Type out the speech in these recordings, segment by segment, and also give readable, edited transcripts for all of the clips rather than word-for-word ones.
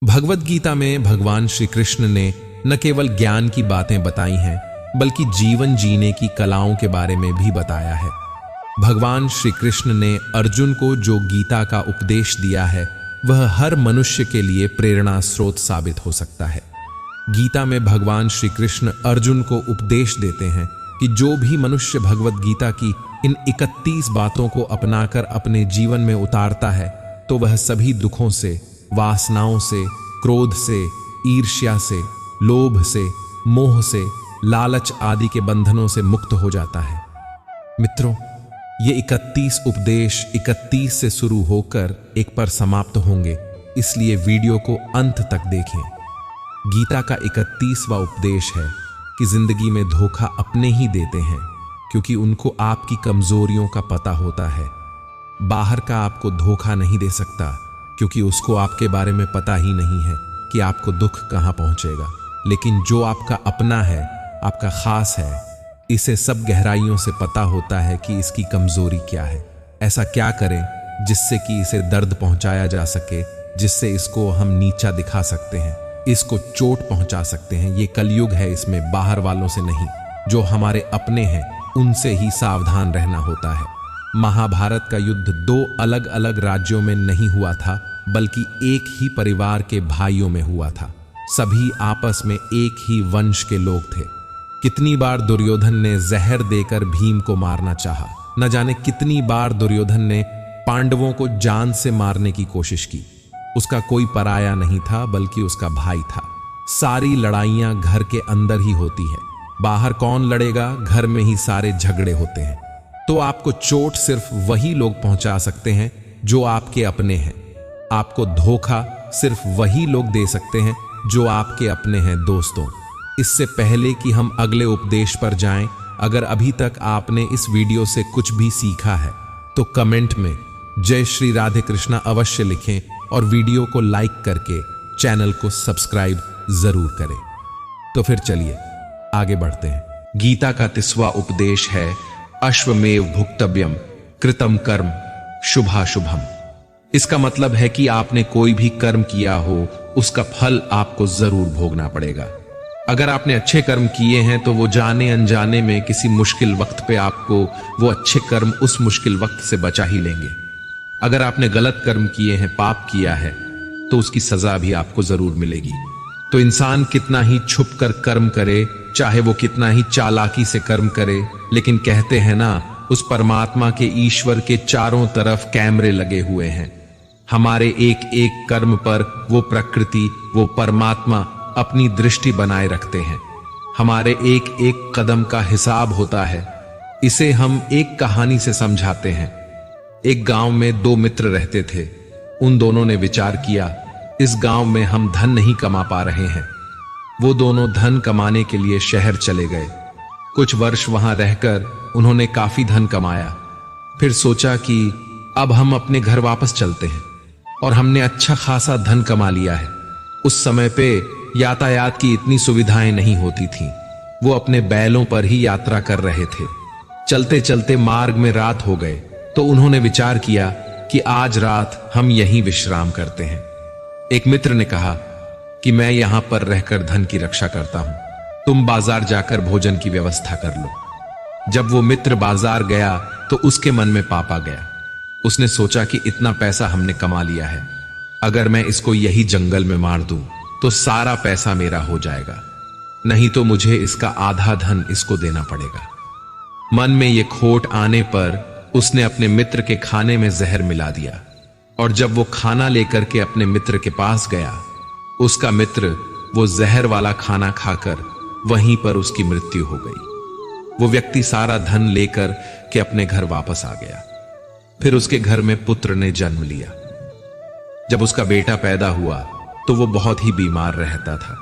भगवत गीता में भगवान श्री कृष्ण ने न केवल ज्ञान की बातें बताई हैं बल्कि जीवन जीने की कलाओं के बारे में भी बताया है। भगवान श्री कृष्ण ने अर्जुन को जो गीता का उपदेश दिया है वह हर मनुष्य के लिए प्रेरणा स्रोत साबित हो सकता है। गीता में भगवान श्री कृष्ण अर्जुन को उपदेश देते हैं कि जो भी मनुष्य भगवत गीता की इन 31 बातों को अपनाकर अपने जीवन में उतारता है तो वह सभी दुखों से, वासनाओं से, क्रोध से, ईर्ष्या से, लोभ से, मोह से, लालच आदि के बंधनों से मुक्त हो जाता है। मित्रों, ये 31 उपदेश 31 से शुरू होकर 1 पर समाप्त होंगे, इसलिए वीडियो को अंत तक देखें। गीता का 31वां उपदेश है कि जिंदगी में धोखा अपने ही देते हैं क्योंकि उनको आपकी कमजोरियों का पता होता है। बाहर का आपको धोखा नहीं दे सकता क्योंकि उसको आपके बारे में पता ही नहीं है कि आपको दुख कहां पहुंचेगा, लेकिन जो आपका अपना है, आपका खास है, इसे सब गहराइयों से पता होता है कि इसकी कमजोरी क्या है। ऐसा क्या करें जिससे कि इसे दर्द पहुंचाया जा सके, जिससे इसको हम नीचा दिखा सकते हैं, इसको चोट पहुंचा सकते हैं। ये कलयुग है, इसमें बाहर वालों से नहीं, जो हमारे अपने हैं उनसे ही सावधान रहना होता है। महाभारत का युद्ध 2 अलग अलग राज्यों में नहीं हुआ था बल्कि एक ही परिवार के भाइयों में हुआ था। सभी आपस में एक ही वंश के लोग थे। कितनी बार दुर्योधन ने जहर देकर भीम को मारना चाहा, न जाने कितनी बार दुर्योधन ने पांडवों को जान से मारने की कोशिश की। उसका कोई पराया नहीं था बल्कि उसका भाई था। सारी लड़ाइयां घर के अंदर ही होती है, बाहर कौन लड़ेगा, घर में ही सारे झगड़े होते हैं। तो आपको चोट सिर्फ वही लोग पहुंचा सकते हैं जो आपके अपने हैं। आपको धोखा सिर्फ वही लोग दे सकते हैं जो आपके अपने हैं। दोस्तों, इससे पहले कि हम अगले उपदेश पर जाएं, अगर अभी तक आपने इस वीडियो से कुछ भी सीखा है तो कमेंट में जय श्री राधे कृष्णा अवश्य लिखें और वीडियो को लाइक करके चैनल को सब्सक्राइब जरूर करें। तो फिर चलिए आगे बढ़ते हैं। गीता का 30वां उपदेश है अश्वमेव भुक्तव्यम कृतम कर्म शुभाशुभम। इसका मतलब है कि आपने कोई भी कर्म किया हो उसका फल आपको जरूर भोगना पड़ेगा। अगर आपने अच्छे कर्म किए हैं तो वो जाने अनजाने में किसी मुश्किल वक्त पे आपको वो अच्छे कर्म उस मुश्किल वक्त से बचा ही लेंगे। अगर आपने गलत कर्म किए हैं, पाप किया है, तो उसकी सजा भी आपको जरूर मिलेगी। तो इंसान कितना ही छुप कर कर्म करे, चाहे वो कितना ही चालाकी से कर्म करे, लेकिन कहते हैं ना, उस परमात्मा के, ईश्वर के चारों तरफ कैमरे लगे हुए हैं। हमारे एक एक कर्म पर वो प्रकृति, वो परमात्मा अपनी दृष्टि बनाए रखते हैं। हमारे एक एक कदम का हिसाब होता है। इसे हम एक कहानी से समझाते हैं। एक गांव में 2 मित्र रहते थे। उन दोनों ने विचार किया, इस गांव में हम धन नहीं कमा पा रहे हैं। वो दोनों धन कमाने के लिए शहर चले गए। कुछ वर्ष वहां रहकर उन्होंने काफी धन कमाया। फिर सोचा कि अब हम अपने घर वापस चलते हैं और हमने अच्छा खासा धन कमा लिया है। उस समय पे यातायात की इतनी सुविधाएं नहीं होती थीं। वो अपने बैलों पर ही यात्रा कर रहे थे। चलते चलते मार्ग में रात हो गए तो उन्होंने विचार किया कि आज रात हम यहीं विश्राम करते हैं। एक मित्र ने कहा कि मैं यहां पर रहकर धन की रक्षा करता हूं, तुम बाजार जाकर भोजन की व्यवस्था कर लो। जब वो मित्र बाजार गया तो उसके मन में पाप आ गया। उसने सोचा कि इतना पैसा हमने कमा लिया है, अगर मैं इसको यही जंगल में मार दूं तो सारा पैसा मेरा हो जाएगा, नहीं तो मुझे इसका आधा धन इसको देना पड़ेगा। मन में ये खोट आने पर उसने अपने मित्र के खाने में जहर मिला दिया और जब वो खाना लेकर के अपने मित्र के पास गया, उसका मित्र वो जहर वाला खाना खाकर वहीं पर उसकी मृत्यु हो गई। वो व्यक्ति सारा धन लेकर के अपने घर वापस आ गया। फिर उसके घर में पुत्र ने जन्म लिया। जब उसका बेटा पैदा हुआ तो वो बहुत ही बीमार रहता था।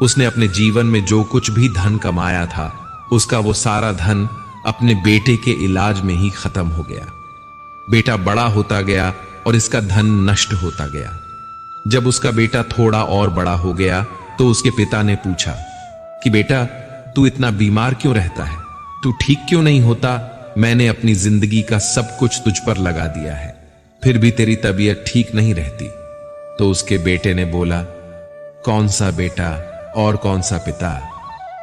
उसने अपने जीवन में जो कुछ भी धन कमाया था उसका वो सारा धन अपने बेटे के इलाज में ही खत्म हो गया। बेटा बड़ा होता गया और इसका धन नष्ट होता गया। जब उसका बेटा थोड़ा और बड़ा हो गया तो उसके पिता ने पूछा कि बेटा, तू इतना बीमार क्यों रहता है, तू ठीक क्यों नहीं होता? मैंने अपनी जिंदगी का सब कुछ तुझ पर लगा दिया है, फिर भी तेरी तबीयत ठीक नहीं रहती। तो उसके बेटे ने बोला, कौन सा बेटा और कौन सा पिता?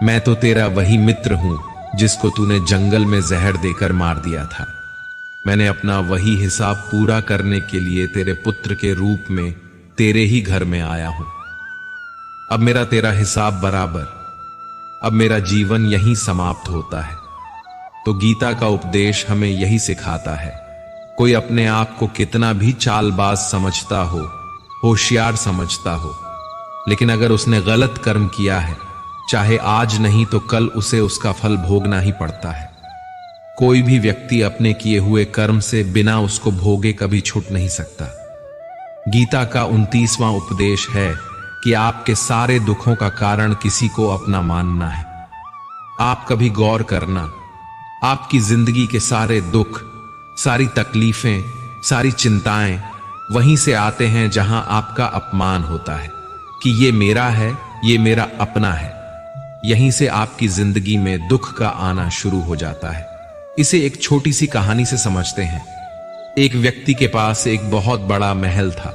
मैं तो तेरा वही मित्र हूं जिसको तूने जंगल में जहर देकर मार दिया था। मैंने अपना वही हिसाब पूरा करने के लिए तेरे पुत्र के रूप में तेरे ही घर में आया हूं। अब मेरा तेरा हिसाब बराबर। अब मेरा जीवन यहीं समाप्त होता है। तो गीता का उपदेश हमें यही सिखाता है, कोई अपने आप को कितना भी चालबाज समझता हो, होशियार समझता हो, लेकिन अगर उसने गलत कर्म किया है, चाहे आज नहीं तो कल उसे उसका फल भोगना ही पड़ता है। कोई भी व्यक्ति अपने किए हुए कर्म से बिना उसको भोगे कभी छूट नहीं सकता। गीता का 29वां उपदेश है कि आपके सारे दुखों का कारण किसी को अपना मानना है। आप कभी गौर करना, आपकी जिंदगी के सारे दुख, सारी तकलीफें, सारी चिंताएं वहीं से आते हैं जहां आपका अपमान होता है कि ये मेरा है, ये मेरा अपना है। यहीं से आपकी जिंदगी में दुख का आना शुरू हो जाता है। इसे एक छोटी सी कहानी से समझते हैं। एक व्यक्ति के पास एक बहुत बड़ा महल था।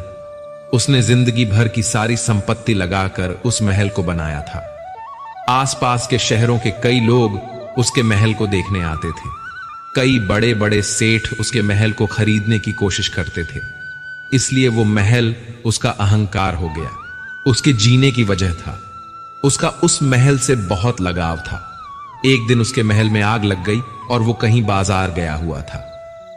उसने जिंदगी भर की सारी संपत्ति लगाकर उस महल को बनाया था। आसपास के शहरों के कई लोग उसके महल को देखने आते थे। कई बड़े बड़े सेठ उसके महल को खरीदने की कोशिश करते थे। इसलिए वो महल उसका अहंकार हो गया, उसके जीने की वजह था। उसका उस महल से बहुत लगाव था। एक दिन उसके महल में आग लग गई और वो कहीं बाजार गया हुआ था।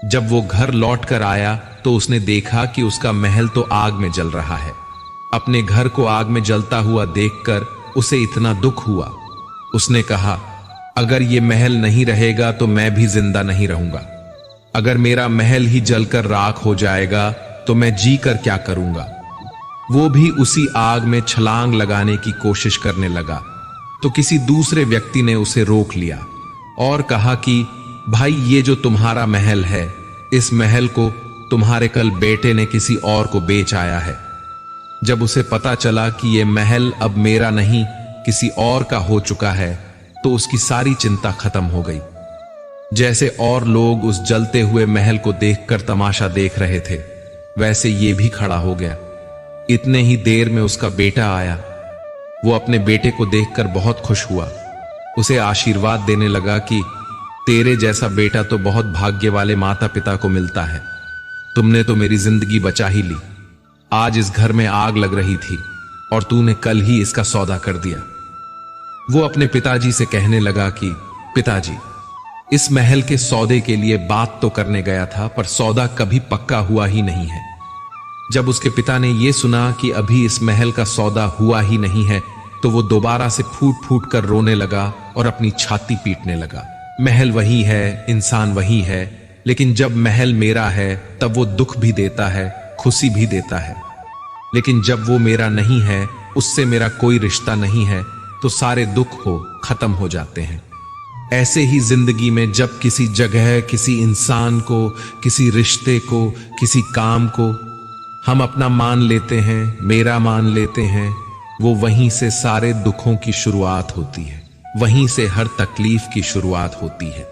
जब वो घर लौट कर आया तो उसने देखा कि उसका महल तो आग में जल रहा है। अपने घर को आग में जलता हुआ देखकर उसे इतना दुख हुआ। उसने कहा, अगर ये महल नहीं रहेगा तो मैं भी जिंदा नहीं रहूंगा। अगर मेरा महल ही जलकर राख हो जाएगा तो मैं जी कर क्या करूंगा। वो भी उसी आग में छलांग लगाने की कोशिश करने लगा तो किसी दूसरे व्यक्ति ने उसे रोक लिया और कहा कि भाई, ये जो तुम्हारा महल है, इस महल को तुम्हारे कल बेटे ने किसी और को बेच आया है। जब उसे पता चला कि यह महल अब मेरा नहीं किसी और का हो चुका है तो उसकी सारी चिंता खत्म हो गई। जैसे और लोग उस जलते हुए महल को देखकर तमाशा देख रहे थे, वैसे ये भी खड़ा हो गया। इतने ही देर में उसका बेटा आया। वो अपने बेटे को देखकर बहुत खुश हुआ। उसे आशीर्वाद देने लगा कि तेरे जैसा बेटा तो बहुत भाग्य वाले माता पिता को मिलता है। तुमने तो मेरी जिंदगी बचा ही ली। आज इस घर में आग लग रही थी और तूने कल ही इसका सौदा कर दिया। वो अपने पिताजी से कहने लगा कि पिताजी, इस महल के सौदे के लिए बात तो करने गया था, पर सौदा कभी पक्का हुआ ही नहीं है। जब उसके पिता ने यह सुना कि अभी इस महल का सौदा हुआ ही नहीं है तो वो दोबारा से फूट फूट कर रोने लगा और अपनी छाती पीटने लगा। महल वही है, इंसान वही है, लेकिन जब महल मेरा है तब वो दुख भी देता है, खुशी भी देता है। लेकिन जब वो मेरा नहीं है, उससे मेरा कोई रिश्ता नहीं है, तो सारे दुख खत्म हो जाते हैं। ऐसे ही जिंदगी में जब किसी जगह, किसी इंसान को, किसी रिश्ते को, किसी काम को हम अपना मान लेते हैं, मेरा मान लेते हैं, वो वहीं से सारे दुखों की शुरुआत होती है, वहीं से हर तकलीफ की शुरुआत होती है।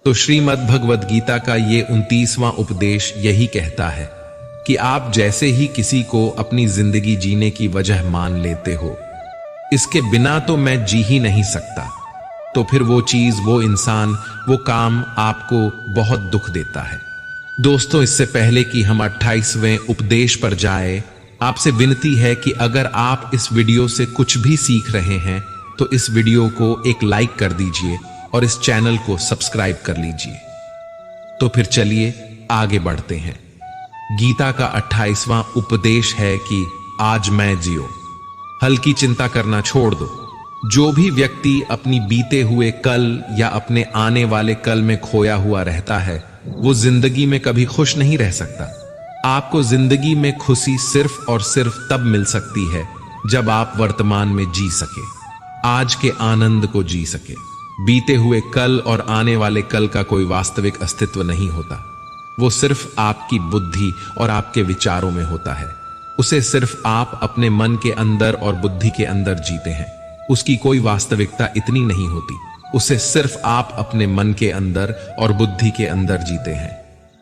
तो श्रीमद् भगवद गीता का ये 29वां उपदेश यही कहता है कि आप जैसे ही किसी को अपनी जिंदगी जीने की वजह मान लेते हो, इसके बिना तो मैं जी ही नहीं सकता, तो फिर वो चीज, वो इंसान, वो काम आपको बहुत दुख देता है। दोस्तों, इससे पहले कि हम 28वें उपदेश पर जाए, आपसे विनती है कि अगर आप इस वीडियो से कुछ भी सीख रहे हैं तो इस वीडियो को एक लाइक कर दीजिए और इस चैनल को सब्सक्राइब कर लीजिए। तो फिर चलिए आगे बढ़ते हैं। गीता का 28वां उपदेश है कि आज मैं जियो, हल्की चिंता करना छोड़ दो। जो भी व्यक्ति अपनी बीते हुए कल या अपने आने वाले कल में खोया हुआ रहता है, वो जिंदगी में कभी खुश नहीं रह सकता। आपको जिंदगी में खुशी सिर्फ और सिर्फ तब मिल सकती है जब आप वर्तमान में जी सके, आज के आनंद को जी सके। बीते हुए कल और आने वाले कल का कोई वास्तविक अस्तित्व नहीं होता। वो सिर्फ आपकी बुद्धि और आपके विचारों में होता है। उसे सिर्फ आप अपने मन के अंदर और बुद्धि के अंदर जीते हैं। उसकी कोई वास्तविकता इतनी नहीं होती। उसे सिर्फ आप अपने मन के अंदर और बुद्धि के अंदर जीते हैं।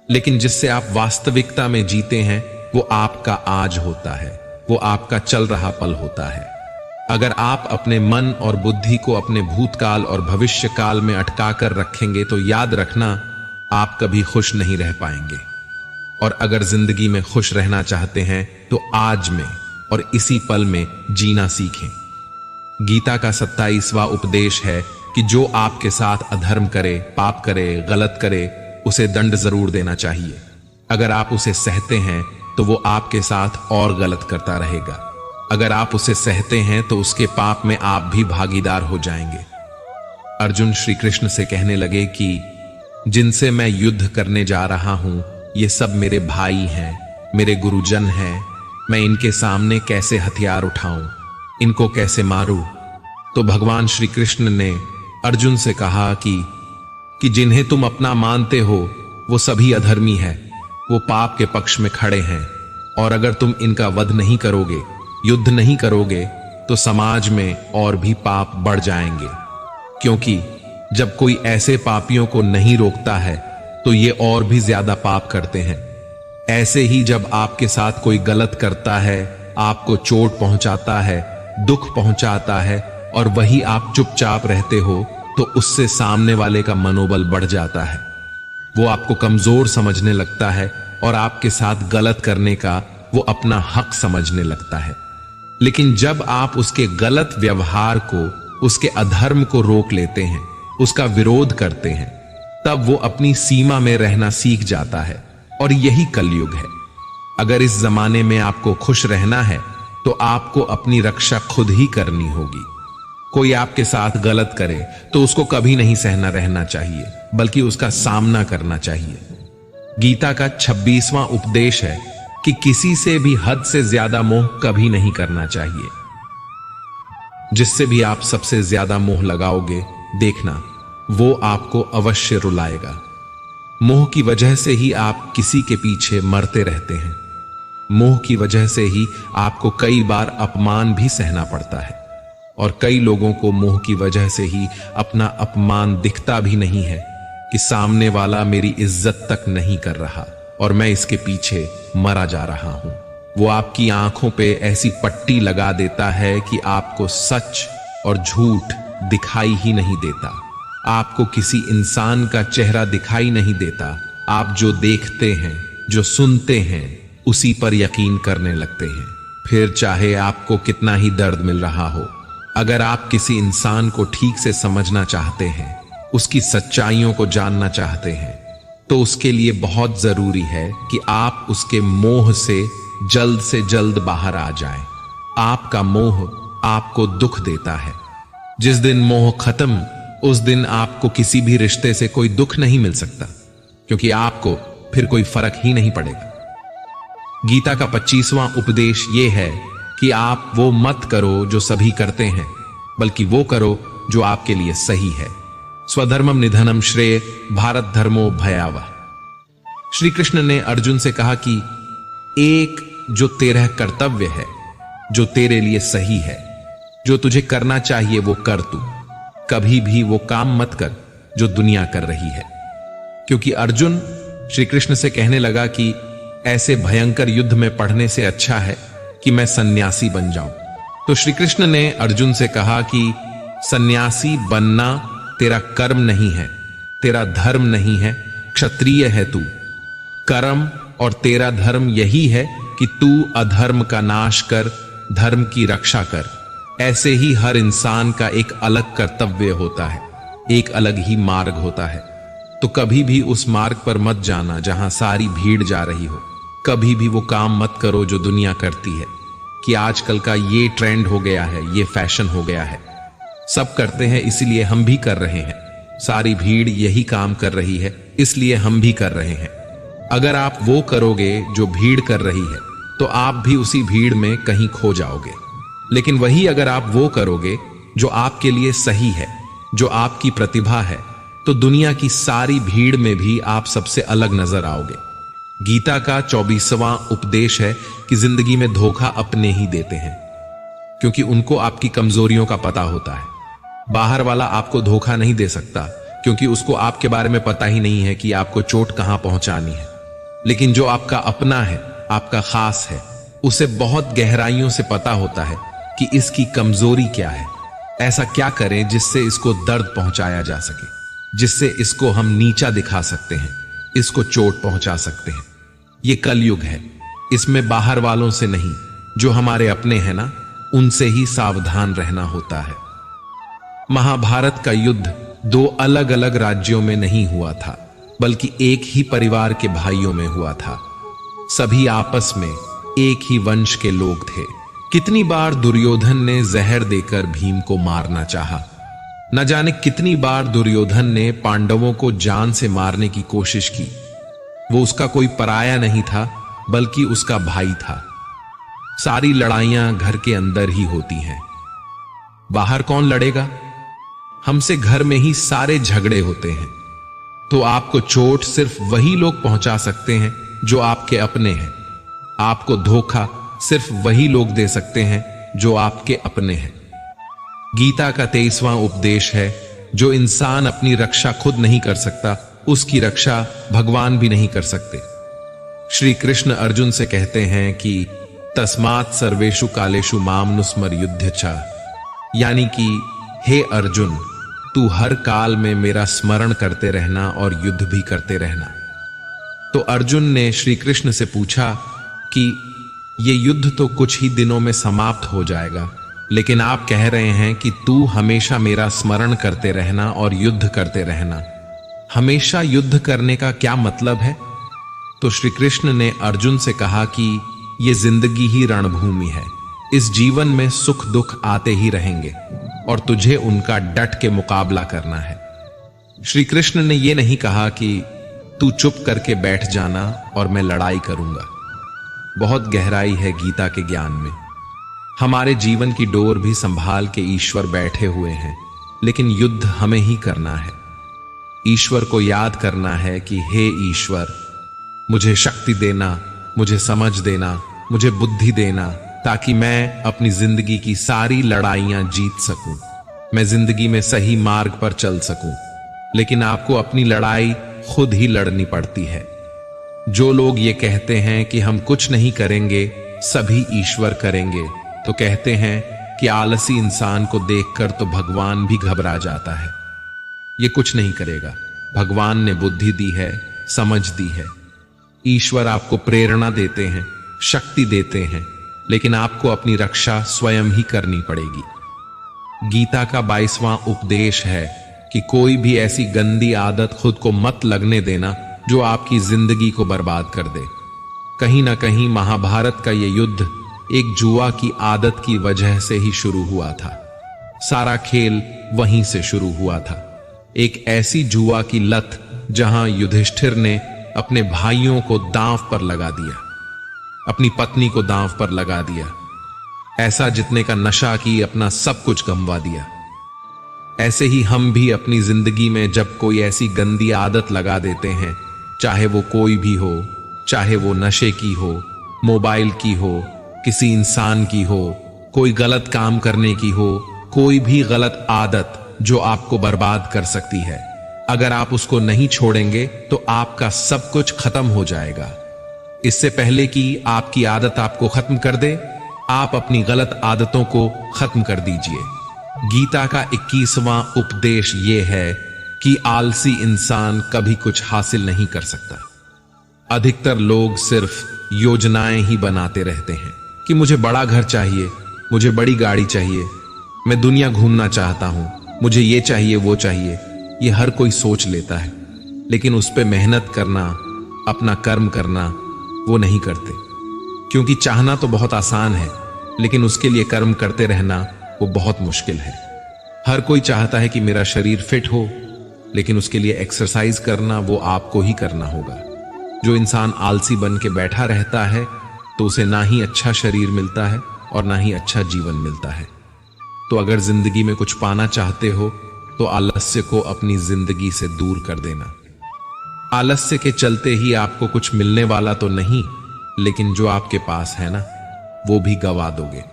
लेकिन जिससे आप वास्तविकता में जीते हैं वो आपका आज होता है। वो आपका चल रहा पल होता है। अगर आप अपने मन और बुद्धि को अपने भूतकाल और भविष्य काल में अटका कर रखेंगे तो याद रखना, आप कभी खुश नहीं रह पाएंगे। और अगर जिंदगी में खुश रहना चाहते हैं तो आज में और इसी पल में जीना सीखें। गीता का 27वां उपदेश है कि जो आपके साथ अधर्म करे, पाप करे, गलत करे, उसे दंड जरूर देना चाहिए। अगर आप उसे सहते हैं तो वो आपके साथ और गलत करता रहेगा। अगर आप उसे सहते हैं तो उसके पाप में आप भी भागीदार हो जाएंगे। अर्जुन श्री कृष्ण से कहने लगे कि जिनसे मैं युद्ध करने जा रहा हूं, ये सब मेरे भाई हैं, मेरे गुरुजन हैं। मैं इनके सामने कैसे हथियार उठाऊं, इनको कैसे मारूं? तो भगवान श्री कृष्ण ने अर्जुन से कहा कि जिन्हें तुम अपना मानते हो वो सभी अधर्मी है, वो पाप के पक्ष में खड़े हैं। और अगर तुम इनका वध नहीं करोगे, युद्ध नहीं करोगे, तो समाज में और भी पाप बढ़ जाएंगे। क्योंकि जब कोई ऐसे पापियों को नहीं रोकता है तो ये और भी ज्यादा पाप करते हैं। ऐसे ही जब आपके साथ कोई गलत करता है, आपको चोट पहुंचाता है, दुख पहुंचाता है, और वही आप चुपचाप रहते हो, तो उससे सामने वाले का मनोबल बढ़ जाता है। वो आपको कमजोर समझने लगता है और आपके साथ गलत करने का वो अपना हक समझने लगता है। लेकिन जब आप उसके गलत व्यवहार को, उसके अधर्म को रोक लेते हैं, उसका विरोध करते हैं, तब वो अपनी सीमा में रहना सीख जाता है। और यही कलयुग है। अगर इस जमाने में आपको खुश रहना है तो आपको अपनी रक्षा खुद ही करनी होगी। कोई आपके साथ गलत करे तो उसको कभी नहीं सहना रहना चाहिए, बल्कि उसका सामना करना चाहिए। गीता का 26वां उपदेश है कि किसी से भी हद से ज्यादा मोह कभी नहीं करना चाहिए। जिससे भी आप सबसे ज्यादा मोह लगाओगे, देखना वो आपको अवश्य रुलाएगा। मोह की वजह से ही आप किसी के पीछे मरते रहते हैं। मोह की वजह से ही आपको कई बार अपमान भी सहना पड़ता है। और कई लोगों को मोह की वजह से ही अपना अपमान दिखता भी नहीं है कि सामने वाला मेरी इज्जत तक नहीं कर रहा और मैं इसके पीछे मरा जा रहा हूं। वो आपकी आंखों पे ऐसी पट्टी लगा देता है कि आपको सच और झूठ दिखाई ही नहीं देता। आपको किसी इंसान का चेहरा दिखाई नहीं देता। आप जो देखते हैं, जो सुनते हैं, उसी पर यकीन करने लगते हैं, फिर चाहे आपको कितना ही दर्द मिल रहा हो। अगर आप किसी इंसान को ठीक से समझना चाहते हैं, उसकी सच्चाइयों को जानना चाहते हैं, तो उसके लिए बहुत जरूरी है कि आप उसके मोह से जल्द बाहर आ जाएं। आपका मोह आपको दुख देता है। जिस दिन मोह खत्म, उस दिन आपको किसी भी रिश्ते से कोई दुख नहीं मिल सकता, क्योंकि आपको फिर कोई फर्क ही नहीं पड़ेगा। गीता का 25वां उपदेश यह है कि आप वो मत करो जो सभी करते हैं, बल्कि वो करो जो आपके लिए सही है। स्वधर्मम निधनम श्रेय भारत धर्मो भयावह। श्री कृष्ण ने अर्जुन से कहा कि एक जो तेरा कर्तव्य है, जो तेरे लिए सही है, जो तुझे करना चाहिए वो कर तू। कभी भी वो काम मत कर जो दुनिया कर रही है। क्योंकि अर्जुन श्री कृष्ण से कहने लगा कि ऐसे भयंकर युद्ध में पढ़ने से अच्छा है कि मैं सन्यासी बन जाऊं। तो श्री कृष्ण ने अर्जुन से कहा कि सन्यासी बनना तेरा कर्म नहीं है, तेरा धर्म नहीं है, क्षत्रिय है तू। कर्म और तेरा धर्म यही है कि तू अधर्म का नाश कर, धर्म की रक्षा कर। ऐसे ही हर इंसान का एक अलग कर्तव्य होता है, एक अलग ही मार्ग होता है। तो कभी भी उस मार्ग पर मत जाना जहां सारी भीड़ जा रही हो। कभी भी वो काम मत करो जो दुनिया करती है, कि आजकल का ये ट्रेंड हो गया है, ये फैशन हो गया है, सब करते हैं इसलिए हम भी कर रहे हैं। सारी भीड़ यही काम कर रही है इसलिए हम भी कर रहे हैं। अगर आप वो करोगे जो भीड़ कर रही है तो आप भी उसी भीड़ में कहीं खो जाओगे। लेकिन वही अगर आप वो करोगे जो आपके लिए सही है, जो आपकी प्रतिभा है, तो दुनिया की सारी भीड़ में भी आप सबसे अलग नजर आओगे। गीता का 24वां उपदेश है कि जिंदगी में धोखा अपने ही देते हैं, क्योंकि उनको आपकी कमजोरियों का पता होता है। बाहर वाला आपको धोखा नहीं दे सकता, क्योंकि उसको आपके बारे में पता ही नहीं है कि आपको चोट कहां पहुंचानी है। लेकिन जो आपका अपना है, आपका खास है, उसे बहुत गहराइयों से पता होता है कि इसकी कमजोरी क्या है। ऐसा क्या करें जिससे इसको दर्द पहुंचाया जा सके, जिससे इसको हम नीचा दिखा सकते हैं, इसको चोट पहुंचा सकते हैं। ये कलयुग है, इसमें बाहर वालों से नहीं, जो हमारे अपने हैं ना, उनसे ही सावधान रहना होता है। महाभारत का युद्ध दो अलग अलग राज्यों में नहीं हुआ था, बल्कि एक ही परिवार के भाइयों में हुआ था। सभी आपस में एक ही वंश के लोग थे। कितनी बार दुर्योधन ने जहर देकर भीम को मारना चाहा। न जाने कितनी बार दुर्योधन ने पांडवों को जान से मारने की कोशिश की। वो उसका कोई पराया नहीं था, बल्कि उसका भाई था। सारी लड़ाइयां घर के अंदर ही होती हैं, बाहर कौन लड़ेगा? हमसे घर में ही सारे झगड़े होते हैं। तो आपको चोट सिर्फ वही लोग पहुंचा सकते हैं जो आपके अपने हैं। आपको धोखा सिर्फ वही लोग दे सकते हैं जो आपके अपने हैं। गीता का 23वां उपदेश है, जो इंसान अपनी रक्षा खुद नहीं कर सकता, उसकी रक्षा भगवान भी नहीं कर सकते। श्री कृष्ण अर्जुन से कहते हैं कि तस्मात् सर्वेषु कालेषु माम नुस्मर युद्ध च, यानी कि हे अर्जुन, तू हर काल में मेरा स्मरण करते रहना और युद्ध भी करते रहना। तो अर्जुन ने श्री कृष्ण से पूछा कि ये युद्ध तो कुछ ही दिनों में समाप्त हो जाएगा, लेकिन आप कह रहे हैं कि तू हमेशा मेरा स्मरण करते रहना और युद्ध करते रहना। हमेशा युद्ध करने का क्या मतलब है? तो श्री कृष्ण ने अर्जुन से कहा कि ये जिंदगी ही रणभूमि है। इस जीवन में सुख दुख आते ही रहेंगे और तुझे उनका डट के मुकाबला करना है। श्री कृष्ण ने यह नहीं कहा कि तू चुप करके बैठ जाना और मैं लड़ाई करूंगा। बहुत गहराई है गीता के ज्ञान में। हमारे जीवन की डोर भी संभाल के ईश्वर बैठे हुए हैं, लेकिन युद्ध हमें ही करना है। ईश्वर को याद करना है कि हे ईश्वर, मुझे शक्ति देना, मुझे समझ देना, मुझे बुद्धि देना, ताकि मैं अपनी जिंदगी की सारी लड़ाइयां जीत सकूं, मैं जिंदगी में सही मार्ग पर चल सकूं। लेकिन आपको अपनी लड़ाई खुद ही लड़नी पड़ती है। जो लोग ये कहते हैं कि हम कुछ नहीं करेंगे, सभी ईश्वर करेंगे, तो कहते हैं कि आलसी इंसान को देखकर तो भगवान भी घबरा जाता है। ये कुछ नहीं करेगा। भगवान ने बुद्धि दी है, समझ दी है। ईश्वर आपको प्रेरणा देते हैं, शक्ति देते हैं, लेकिन आपको अपनी रक्षा स्वयं ही करनी पड़ेगी। गीता का 22वां उपदेश है कि कोई भी ऐसी गंदी आदत खुद को मत लगने देना जो आपकी जिंदगी को बर्बाद कर दे। कहीं ना कहीं महाभारत का यह युद्ध एक जुआ की आदत की वजह से ही शुरू हुआ था। सारा खेल वहीं से शुरू हुआ था। एक ऐसी जुआ की लत जहां युधिष्ठिर ने अपने भाइयों को दांव पर लगा दिया, अपनी पत्नी को दांव पर लगा दिया, ऐसा जितने का नशा की अपना सब कुछ गंवा दिया। ऐसे ही हम भी अपनी जिंदगी में जब कोई ऐसी गंदी आदत लगा देते हैं, चाहे वो कोई भी हो, चाहे वो नशे की हो, मोबाइल की हो, किसी इंसान की हो, कोई गलत काम करने की हो, कोई भी गलत आदत जो आपको बर्बाद कर सकती है, अगर आप उसको नहीं छोड़ेंगे तो आपका सब कुछ खत्म हो जाएगा। इससे पहले कि आपकी आदत आपको खत्म कर दे, आप अपनी गलत आदतों को खत्म कर दीजिए। गीता का 21वां उपदेश यह है कि आलसी इंसान कभी कुछ हासिल नहीं कर सकता। अधिकतर लोग सिर्फ योजनाएं ही बनाते रहते हैं कि मुझे बड़ा घर चाहिए, मुझे बड़ी गाड़ी चाहिए, मैं दुनिया घूमना चाहता हूं, मुझे ये चाहिए वो चाहिए। ये हर कोई सोच लेता है, लेकिन उस पे मेहनत करना, अपना कर्म करना वो नहीं करते। क्योंकि चाहना तो बहुत आसान है, लेकिन उसके लिए कर्म करते रहना वो बहुत मुश्किल है। हर कोई चाहता है कि मेरा शरीर फिट हो, लेकिन उसके लिए एक्सरसाइज करना वो आपको ही करना होगा। जो इंसान आलसी बन के बैठा रहता है तो उसे ना ही अच्छा शरीर मिलता है और ना ही अच्छा जीवन मिलता है। तो अगर जिंदगी में कुछ पाना चाहते हो तो आलस्य को अपनी जिंदगी से दूर कर देना। आलस्य के चलते ही आपको कुछ मिलने वाला तो नहीं, लेकिन जो आपके पास है ना, वो भी गवा दोगे।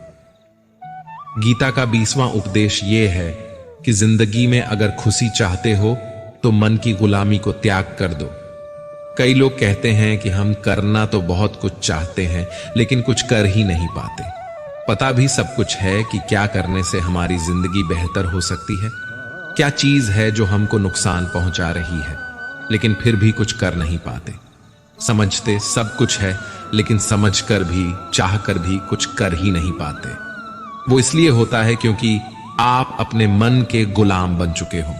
गीता का 20वां उपदेश यह है कि जिंदगी में अगर खुशी चाहते हो तो मन की गुलामी को त्याग कर दो। कई लोग कहते हैं कि हम करना तो बहुत कुछ चाहते हैं लेकिन कुछ कर ही नहीं पाते। पता भी सब कुछ है कि क्या करने से हमारी जिंदगी बेहतर हो सकती है, क्या चीज है जो हमको नुकसान पहुंचा रही है, लेकिन फिर भी कुछ कर नहीं पाते। समझते सब कुछ है लेकिन समझकर भी चाहकर भी कुछ कर ही नहीं पाते। वो इसलिए होता है क्योंकि आप अपने मन के गुलाम बन चुके हो।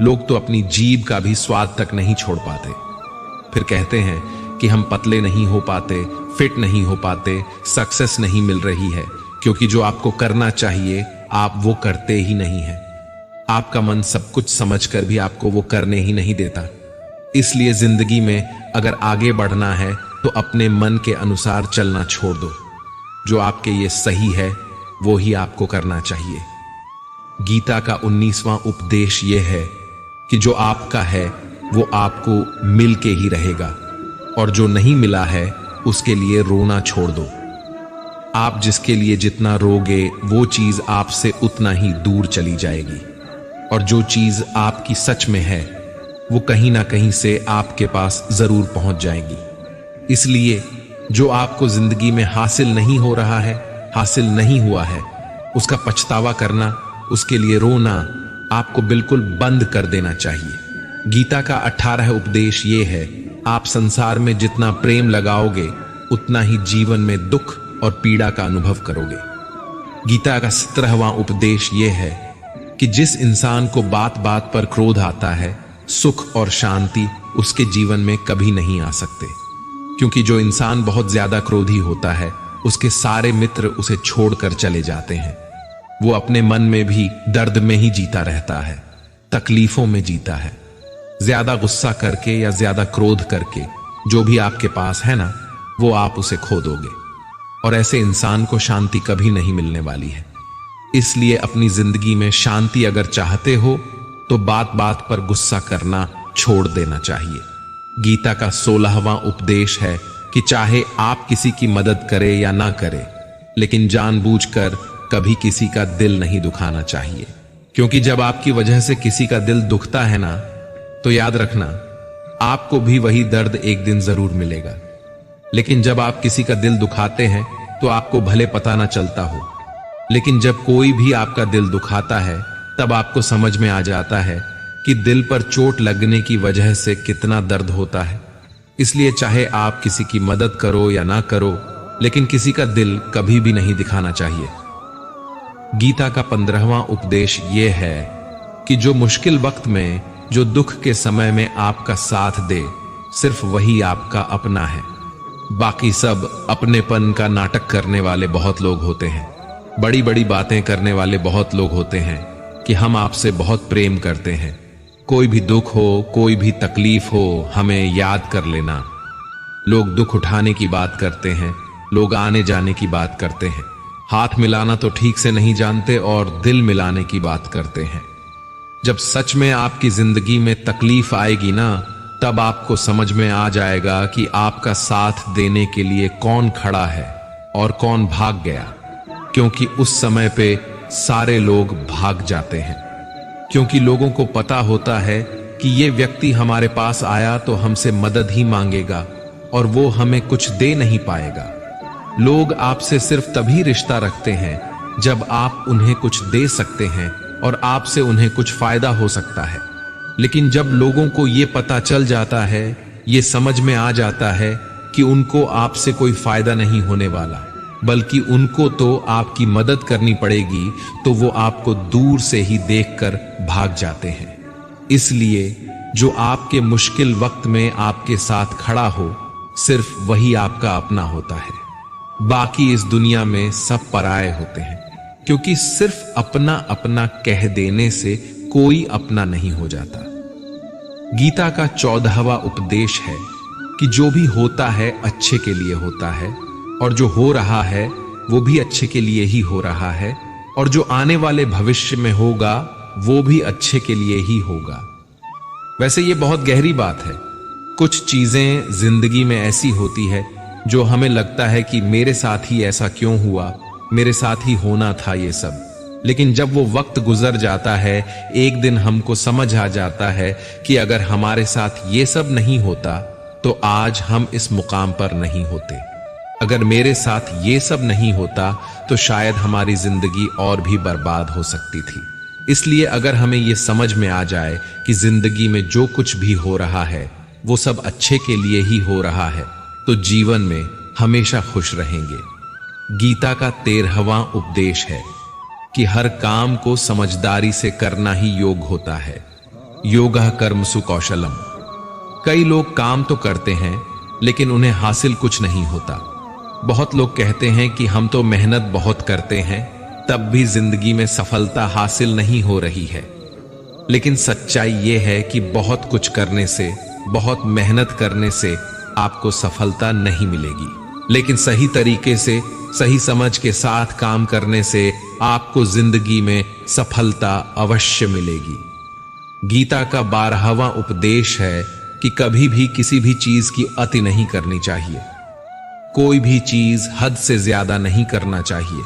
लोग तो अपनी जीभ का भी स्वाद तक नहीं छोड़ पाते। फिर कहते हैं कि हम पतले नहीं हो पाते, फिट नहीं हो पाते, सक्सेस नहीं मिल रही है क्योंकि जो आपको करना चाहिए आप वो करते ही नहीं हैं। आपका मन सब कुछ समझकर भी आपको वो करने ही नहीं देता। इसलिए जिंदगी में अगर आगे बढ़ना है तो अपने मन के अनुसार चलना छोड़ दो। जो आपके ये सही है वो ही आपको करना चाहिए। गीता का 19वां उपदेश ये है कि जो आपका है वो आपको मिल के ही रहेगा और जो नहीं मिला है उसके लिए रोना छोड़ दो। आप जिसके लिए जितना रोगे वो चीज आपसे उतना ही दूर चली जाएगी और जो चीज आपकी सच में है वो कहीं ना कहीं से आपके पास जरूर पहुंच जाएगी। इसलिए जो आपको जिंदगी में हासिल नहीं हो रहा है, हासिल नहीं हुआ है, उसका पछतावा करना, उसके लिए रोना आपको बिल्कुल बंद कर देना चाहिए। गीता का 18 उपदेश ये है, आप संसार में जितना प्रेम लगाओगे उतना ही जीवन में दुख और पीड़ा का अनुभव करोगे। गीता का 17वां उपदेश ये है कि जिस इंसान को बात बात पर क्रोध आता है, सुख और शांति उसके जीवन में कभी नहीं आ सकते, क्योंकि जो इंसान बहुत ज्यादा क्रोधी होता है उसके सारे मित्र उसे छोड़कर चले जाते हैं। वो अपने मन में भी दर्द में ही जीता रहता है, तकलीफों में जीता है। ज्यादा गुस्सा करके या ज्यादा क्रोध करके जो भी आपके पास है ना, वो आप उसे खो दोगे और ऐसे इंसान को शांति कभी नहीं मिलने वाली है। इसलिए अपनी जिंदगी में शांति अगर चाहते हो तो बात बात पर गुस्सा करना छोड़ देना चाहिए। गीता का 16वां उपदेश है कि चाहे आप किसी की मदद करें या ना करें, लेकिन जानबूझकर कभी किसी का दिल नहीं दुखाना चाहिए, क्योंकि जब आपकी वजह से किसी का दिल दुखता है ना, तो याद रखना आपको भी वही दर्द एक दिन जरूर मिलेगा। लेकिन जब आप किसी का दिल दुखाते हैं तो आपको भले पता ना चलता हो, लेकिन जब कोई भी आपका दिल दुखाता है तब आपको समझ में आ जाता है कि दिल पर चोट लगने की वजह से कितना दर्द होता है। इसलिए चाहे आप किसी की मदद करो या ना करो, लेकिन किसी का दिल कभी भी नहीं दिखाना चाहिए। गीता का 15वां उपदेश यह है कि जो मुश्किल वक्त में, जो दुख के समय में आपका साथ दे, सिर्फ वही आपका अपना है। बाकी सब अपनेपन का नाटक करने वाले बहुत लोग होते हैं, बड़ी बड़ी बातें करने वाले बहुत लोग होते हैं कि हम आपसे बहुत प्रेम करते हैं, कोई भी दुख हो, कोई भी तकलीफ हो, हमें याद कर लेना। लोग दुख उठाने की बात करते हैं, लोग आने जाने की बात करते हैं, हाथ मिलाना तो ठीक से नहीं जानते और दिल मिलाने की बात करते हैं। जब सच में आपकी जिंदगी में तकलीफ आएगी ना, तब आपको समझ में आ जाएगा कि आपका साथ देने के लिए कौन खड़ा है और कौन भाग गया, क्योंकि उस समय पे सारे लोग भाग जाते हैं, क्योंकि लोगों को पता होता है कि ये व्यक्ति हमारे पास आया तो हमसे मदद ही मांगेगा और वो हमें कुछ दे नहीं पाएगा। लोग आपसे सिर्फ तभी रिश्ता रखते हैं जब आप उन्हें कुछ दे सकते हैं और आपसे उन्हें कुछ फायदा हो सकता है। लेकिन जब लोगों को ये पता चल जाता है, ये समझ में आ जाता है कि उनको आपसे कोई फायदा नहीं होने वाला, बल्कि उनको तो आपकी मदद करनी पड़ेगी, तो वो आपको दूर से ही देखकर भाग जाते हैं। इसलिए जो आपके मुश्किल वक्त में आपके साथ खड़ा हो, सिर्फ वही आपका अपना होता है। बाकी इस दुनिया में सब पराये होते हैं, क्योंकि सिर्फ अपना अपना कह देने से कोई अपना नहीं हो जाता। गीता का 14वां उपदेश है कि जो भी होता है अच्छे के लिए होता है, और जो हो रहा है वो भी अच्छे के लिए ही हो रहा है, और जो आने वाले भविष्य में होगा वो भी अच्छे के लिए ही होगा। वैसे ये बहुत गहरी बात है। कुछ चीजें जिंदगी में ऐसी होती है जो हमें लगता है कि मेरे साथ ही ऐसा क्यों हुआ, मेरे साथ ही होना था ये सब, लेकिन जब वो वक्त गुजर जाता है, एक दिन हमको समझ आ जाता है कि अगर हमारे साथ ये सब नहीं होता तो आज हम इस मुकाम पर नहीं होते। अगर मेरे साथ ये सब नहीं होता तो शायद हमारी जिंदगी और भी बर्बाद हो सकती थी। इसलिए अगर हमें ये समझ में आ जाए कि जिंदगी में जो कुछ भी हो रहा है वो सब अच्छे के लिए ही हो रहा है, तो जीवन में हमेशा खुश रहेंगे। गीता का 13वां उपदेश है कि हर काम को समझदारी से करना ही योग होता है। योगः कर्मसु कौशलम। कई लोग काम तो करते हैं लेकिन उन्हें हासिल कुछ नहीं होता। बहुत लोग कहते हैं कि हम तो मेहनत बहुत करते हैं, तब भी जिंदगी में सफलता हासिल नहीं हो रही है। लेकिन सच्चाई यह है कि बहुत कुछ करने से, बहुत मेहनत करने से आपको सफलता नहीं मिलेगी, लेकिन सही तरीके से, सही समझ के साथ काम करने से आपको जिंदगी में सफलता अवश्य मिलेगी। गीता का 12वां उपदेश है कि कभी भी किसी भी चीज की अति नहीं करनी चाहिए। कोई भी चीज हद से ज्यादा नहीं करना चाहिए।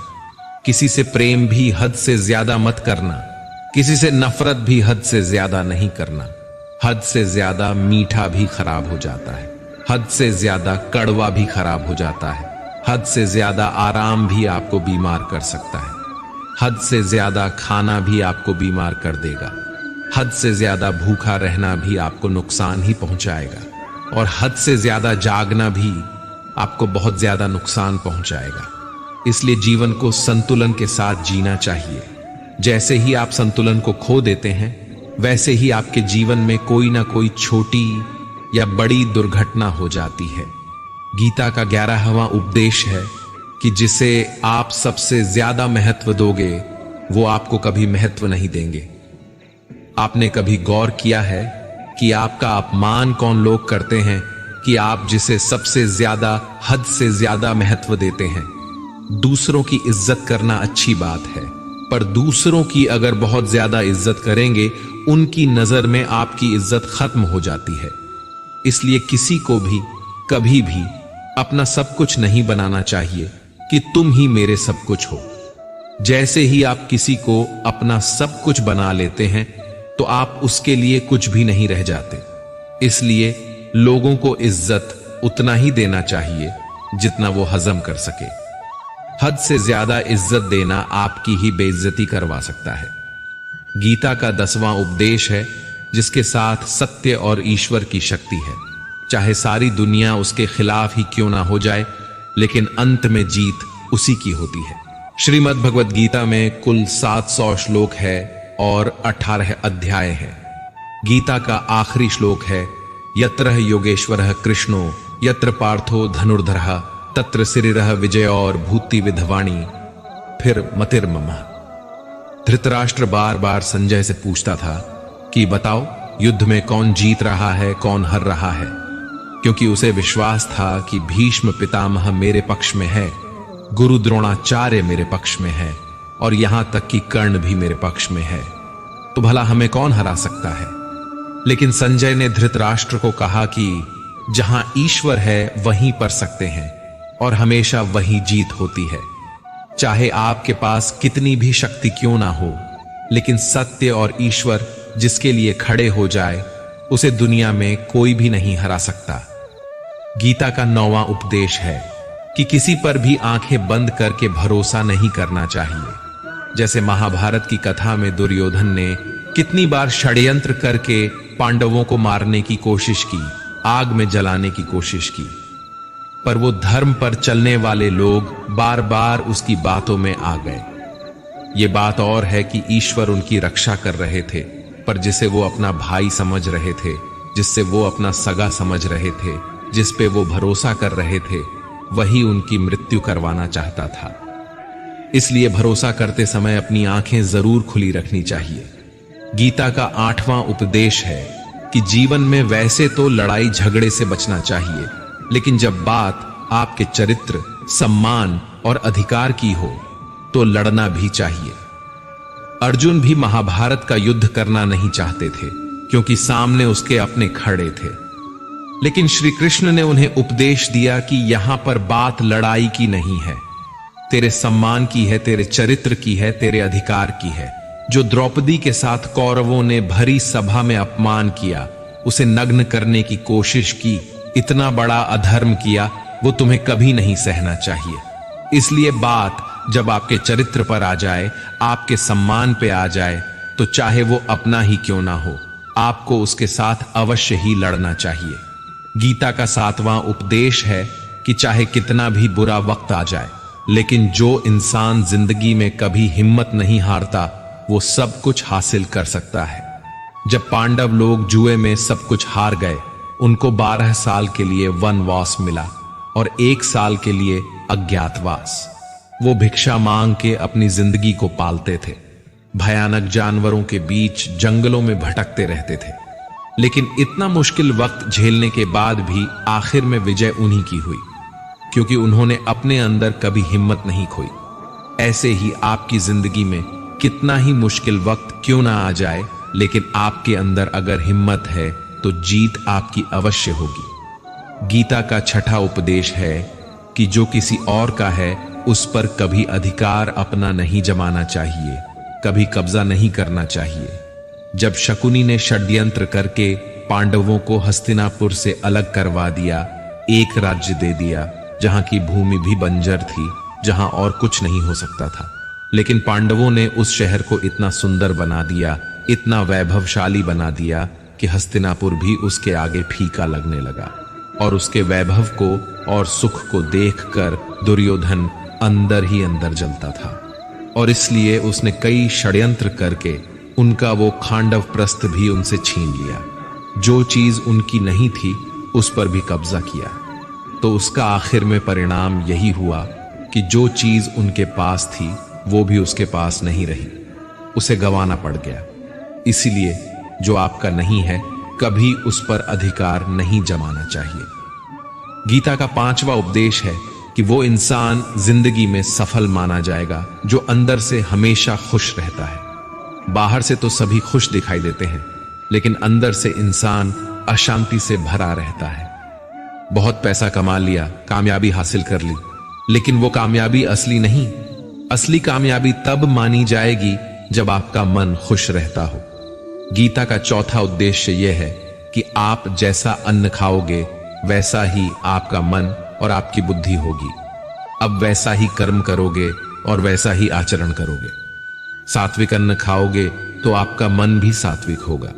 किसी से प्रेम भी हद से ज्यादा मत करना। किसी से नफरत भी हद से ज्यादा नहीं करना। हद से ज्यादा मीठा भी खराब हो जाता है। हद से ज्यादा कड़वा भी खराब हो जाता है। हद से ज्यादा आराम भी आपको बीमार कर सकता है। हद से ज्यादा खाना भी आपको बीमार कर देगा। हद से ज्यादा भूखा रहना भी आपको नुकसान ही पहुंचाएगा। और हद से ज्यादा जागना भी आपको बहुत ज्यादा नुकसान पहुंचाएगा। इसलिए जीवन को संतुलन के साथ जीना चाहिए। जैसे ही आप संतुलन को खो देते हैं, वैसे ही आपके जीवन में कोई ना कोई छोटी या बड़ी दुर्घटना हो जाती है। गीता का 11वां उपदेश है कि जिसे आप सबसे ज्यादा महत्व दोगे, वो आपको कभी महत्व नहीं देंगे। आपने कभी गौर किया है कि आपका अपमान कौन लोग करते हैं कि आप जिसे सबसे ज्यादा, हद से ज्यादा महत्व देते हैं। दूसरों की इज्जत करना अच्छी बात है, पर दूसरों की अगर बहुत ज्यादा इज्जत करेंगे, उनकी नजर में आपकी इज्जत खत्म हो जाती है। इसलिए किसी को भी कभी भी अपना सब कुछ नहीं बनाना चाहिए कि तुम ही मेरे सब कुछ हो। जैसे ही आप किसी को अपना सब कुछ बना लेते हैं, तो आप उसके लिए कुछ भी नहीं रह जाते। इसलिए लोगों को इज्जत उतना ही देना चाहिए जितना वो हजम कर सके। हद से ज्यादा इज्जत देना आपकी ही बेइज्जती करवा सकता है। गीता का 10वां उपदेश है जिसके साथ सत्य और ईश्वर की शक्ति है। चाहे सारी दुनिया उसके खिलाफ ही क्यों ना हो जाए, लेकिन अंत में जीत उसी की होती है। श्रीमद् भगवद गीता में कुल 700 श्लोक है और 18 अध्याय है। गीता का आखिरी श्लोक है, यत्र योगेश्वरः कृष्णो यत्र पार्थो धनुर्धरः तत्र सिरिरः विजय और भूति विधवाणी फिर मतिर्मम। धृतराष्ट्र बार बार संजय से पूछता था कि बताओ, युद्ध में कौन जीत रहा है, कौन हार रहा है, क्योंकि उसे विश्वास था कि भीष्म पितामह मेरे पक्ष में है, गुरु द्रोणाचार्य मेरे पक्ष में है और यहां तक कि कर्ण भी मेरे पक्ष में है, तो भला हमें कौन हरा सकता है। लेकिन संजय ने धृतराष्ट्र को कहा कि जहां ईश्वर है वहीं पर सकते हैं और हमेशा वही जीत होती है। चाहे आपके पास कितनी भी शक्ति क्यों ना हो, लेकिन सत्य और ईश्वर जिसके लिए खड़े हो जाए, उसे दुनिया में कोई भी नहीं हरा सकता। गीता का 9वां उपदेश है कि किसी पर भी आंखें बंद करके भरोसा नहीं करना चाहिए। जैसे महाभारत की कथा में दुर्योधन ने कितनी बार षड्यंत्र करके पांडवों को मारने की कोशिश की, आग में जलाने की कोशिश की, पर वो धर्म पर चलने वाले लोग बार बार उसकी बातों में आ गए। ये बात और है कि ईश्वर उनकी रक्षा कर रहे थे, पर जिसे वो अपना भाई समझ रहे थे, जिससे वो अपना सगा समझ रहे थे, जिस पे वो भरोसा कर रहे थे, वही उनकी मृत्यु करवाना चाहता था। इसलिए भरोसा करते समय अपनी आंखें जरूर खुली रखनी चाहिए। गीता का 8वां उपदेश है कि जीवन में वैसे तो लड़ाई झगड़े से बचना चाहिए, लेकिन जब बात आपके चरित्र, सम्मान और अधिकार की हो तो लड़ना भी चाहिए। अर्जुन भी महाभारत का युद्ध करना नहीं चाहते थे, क्योंकि सामने उसके अपने खड़े थे। लेकिन श्री कृष्ण ने उन्हें उपदेश दिया कि यहां पर बात लड़ाई की नहीं है, तेरे सम्मान की है, तेरे चरित्र की है, तेरे अधिकार की है। जो द्रौपदी के साथ कौरवों ने भरी सभा में अपमान किया, उसे नग्न करने की कोशिश की, इतना बड़ा अधर्म किया वो तुम्हें कभी नहीं सहना चाहिए। इसलिए बात जब आपके चरित्र पर आ जाए, आपके सम्मान पे आ जाए, तो चाहे वो अपना ही क्यों ना हो, आपको उसके साथ अवश्य ही लड़ना चाहिए। गीता का 7वां उपदेश है कि चाहे कितना भी बुरा वक्त आ जाए, लेकिन जो इंसान जिंदगी में कभी हिम्मत नहीं हारता, वो सब कुछ हासिल कर सकता है। जब पांडव लोग जुए में सब कुछ हार गए, उनको 12 साल के लिए वनवास मिला और 1 साल के लिए अज्ञातवास। वो भिक्षा मांग के अपनी जिंदगी को पालते थे, भयानक जानवरों के बीच जंगलों में भटकते रहते थे, लेकिन इतना मुश्किल वक्त झेलने के बाद भी आखिर में विजय उन्हीं की हुई, क्योंकि उन्होंने अपने अंदर कभी हिम्मत नहीं खोई। ऐसे ही आपकी जिंदगी में कितना ही मुश्किल वक्त क्यों ना आ जाए, लेकिन आपके अंदर अगर हिम्मत है तो जीत आपकी अवश्य होगी। गीता का 6ठा उपदेश है कि जो किसी और का है उस पर कभी अधिकार अपना नहीं जमाना चाहिए, कभी कब्जा नहीं करना चाहिए। जब शकुनी ने षड्यंत्र करके पांडवों को हस्तिनापुर से अलग करवा दिया, एक राज्य दे दिया जहां की भूमि भी बंजर थी, जहां और कुछ नहीं हो सकता था, लेकिन पांडवों ने उस शहर को इतना सुंदर बना दिया, इतना वैभवशाली बना दिया कि हस्तिनापुर भी उसके आगे फीका लगने लगा। और उसके वैभव को और सुख को देखकर दुर्योधन अंदर ही अंदर जलता था, और इसलिए उसने कई षड्यंत्र करके उनका वो खांडव प्रस्थ भी उनसे छीन लिया। जो चीज उनकी नहीं थी उस पर भी कब्जा किया। तो उसका आखिर में परिणाम यही हुआ कि जो चीज उनके पास थी वो भी उसके पास नहीं रही, उसे गंवाना पड़ गया। इसीलिए जो आपका नहीं है कभी उस पर अधिकार नहीं जमाना चाहिए। गीता का 5वां उपदेश है कि वो इंसान जिंदगी में सफल माना जाएगा जो अंदर से हमेशा खुश रहता है। बाहर से तो सभी खुश दिखाई देते हैं, लेकिन अंदर से इंसान अशांति से भरा रहता है। बहुत पैसा कमा लिया, कामयाबी हासिल कर ली, लेकिन वो कामयाबी असली नहीं। असली कामयाबी तब मानी जाएगी जब आपका मन खुश रहता हो। गीता का 4था उद्देश्य यह है कि आप जैसा अन्न खाओगे वैसा ही आपका मन और आपकी बुद्धि होगी। अब वैसा ही कर्म करोगे और वैसा ही आचरण करोगे। सात्विक अन्न खाओगे तो आपका मन भी सात्विक होगा,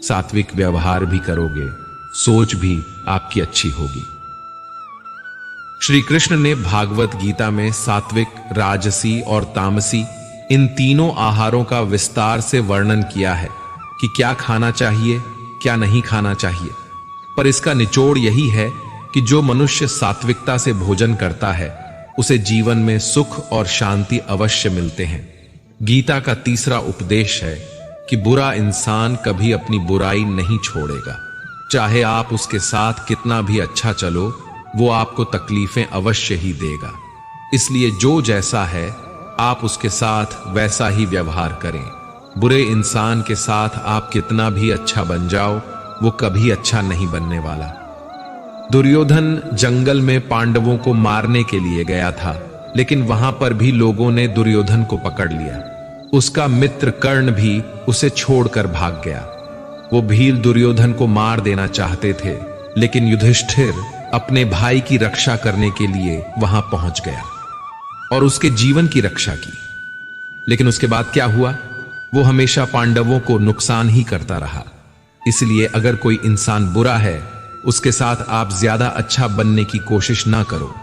सात्विक व्यवहार भी करोगे, सोच भी आपकी अच्छी होगी। श्री कृष्ण ने भागवत गीता में सात्विक, राजसी और तामसी इन तीनों आहारों का विस्तार से वर्णन किया है कि क्या खाना चाहिए, क्या नहीं खाना चाहिए। पर इसका निचोड़ यही है कि जो मनुष्य सात्विकता से भोजन करता है उसे जीवन में सुख और शांति अवश्य मिलते हैं। गीता का 3रा उपदेश है कि बुरा इंसान कभी अपनी बुराई नहीं छोड़ेगा। चाहे आप उसके साथ कितना भी अच्छा चलो, वो आपको तकलीफें अवश्य ही देगा। इसलिए जो जैसा है आप उसके साथ वैसा ही व्यवहार करें। बुरे इंसान के साथ आप कितना भी अच्छा बन जाओ, वो कभी अच्छा नहीं बनने वाला। दुर्योधन जंगल में पांडवों को मारने के लिए गया था, लेकिन वहां पर भी लोगों ने दुर्योधन को पकड़ लिया। उसका मित्र कर्ण भी उसे छोड़कर भाग गया। वो भील दुर्योधन को मार देना चाहते थे, लेकिन युधिष्ठिर अपने भाई की रक्षा करने के लिए वहां पहुंच गया और उसके जीवन की रक्षा की। लेकिन उसके बाद क्या हुआ? वो हमेशा पांडवों को नुकसान ही करता रहा। इसलिए अगर कोई इंसान बुरा है, उसके साथ आप ज्यादा अच्छा बनने की कोशिश ना करो।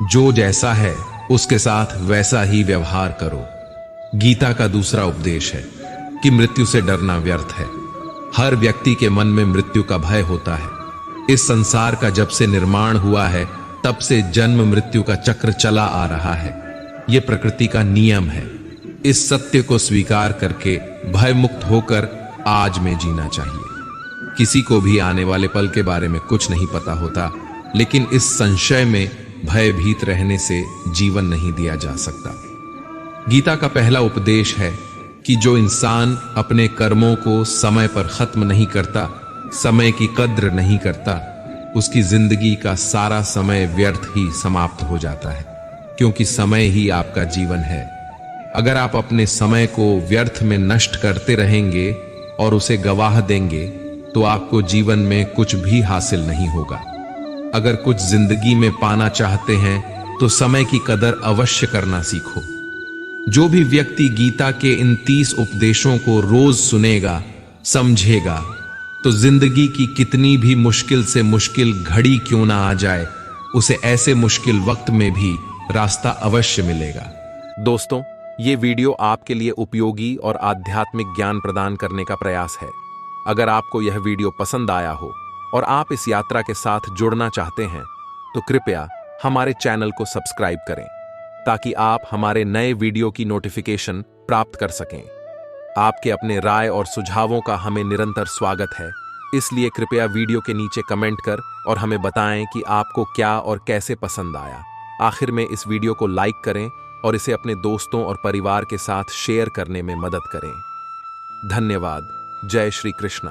जो जैसा है उसके साथ वैसा ही व्यवहार करो। गीता का 2रा उपदेश है कि मृत्यु से डरना व्यर्थ है। हर व्यक्ति के मन में मृत्यु का भय होता है। इस संसार का जब से निर्माण हुआ है तब से जन्म मृत्यु का चक्र चला आ रहा है। यह प्रकृति का नियम है। इस सत्य को स्वीकार करके भय मुक्त होकर आज में जीना चाहिए। किसी को भी आने वाले पल के बारे में कुछ नहीं पता होता, लेकिन इस संशय में भयभीत रहने से जीवन नहीं दिया जा सकता। गीता का पहला उपदेश है कि जो इंसान अपने कर्मों को समय पर खत्म नहीं करता, समय की कद्र नहीं करता, उसकी जिंदगी का सारा समय व्यर्थ ही समाप्त हो जाता है, क्योंकि समय ही आपका जीवन है। अगर आप अपने समय को व्यर्थ में नष्ट करते रहेंगे और उसे गवाह देंगे तो आपको जीवन में कुछ भी हासिल नहीं होगा। अगर कुछ जिंदगी में पाना चाहते हैं तो समय की कदर अवश्य करना सीखो। जो भी व्यक्ति गीता के इन 30 उपदेशों को रोज सुनेगा, समझेगा, तो जिंदगी की कितनी भी मुश्किल से मुश्किल घड़ी क्यों ना आ जाए, उसे ऐसे मुश्किल वक्त में भी रास्ता अवश्य मिलेगा। दोस्तों, ये वीडियो आपके लिए उपयोगी और आध्यात्मिक ज्ञान प्रदान करने का प्रयास है। अगर आपको यह वीडियो पसंद आया हो और आप इस यात्रा के साथ जुड़ना चाहते हैं, तो कृपया हमारे चैनल को सब्सक्राइब करें ताकि आप हमारे नए वीडियो की नोटिफिकेशन प्राप्त कर सकें। आपके अपने राय और सुझावों का हमें निरंतर स्वागत है, इसलिए कृपया वीडियो के नीचे कमेंट कर और हमें बताएं कि आपको क्या और कैसे पसंद आया। आखिर में इस वीडियो को लाइक करें और इसे अपने दोस्तों और परिवार के साथ शेयर करने में मदद करें। धन्यवाद। जय श्री कृष्ण।